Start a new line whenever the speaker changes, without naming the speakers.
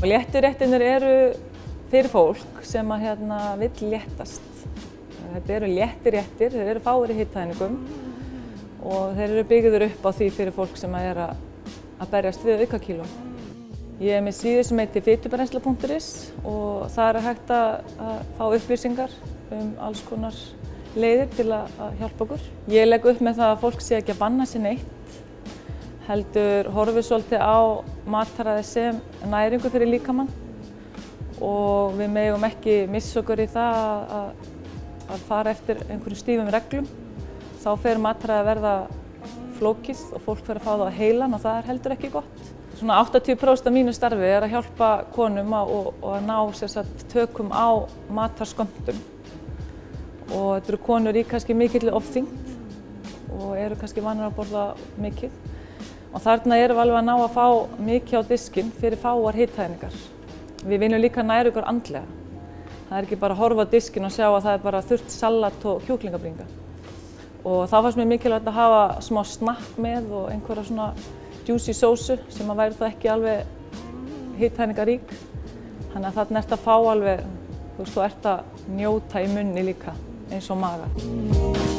Léttu réttirnir eru fyrir fólk sem vill léttast. Þetta eru léttir réttir, þeir eru fáir í hitaeiningum og þeir eru byggðir upp á því fyrir fólk sem er að berjast við aukakíló. Ég er með síðu sem heitir fitubrennsla.is og þar er hægt að fá upplýsingar alls konar leiðir til að hjálpa okkur. Ég legg upp með það að fólk sé ekki að banna sér neitt, heldur horfi svolítið á mataræði sem næringu fyrir líkamann og við megum ekki missa okkur í það að fara eftir einhverjum stífum reglum. Þá fer mataræði að verða flókið og fólk fer að fá það á heilann og það er heldur ekki gott. Svona 80% af mínu starfi er að hjálpa konum og að ná tökum á matarskömmtum. Og þetta eru konur í kannski mikilli ofþyngd og eru kannski vanar að borða mikið. Og þarna erum við alveg að ná að fá mikið á diskinn fyrir fáar hitaeiningar. Við viljum líka næra ykkur andlega. Það er ekki bara að horfa á diskinn og sjá að það er bara þurrt salat og kjúklingabringa. Og þá fannst mér mikilvægt að hafa smá snakk með og einhverja svona juicy sósu sem að væri þá ekki alveg hitaeiningarík. Þannig að þarna ert að fá alveg, þú ert að njóta í munni líka eins og maga.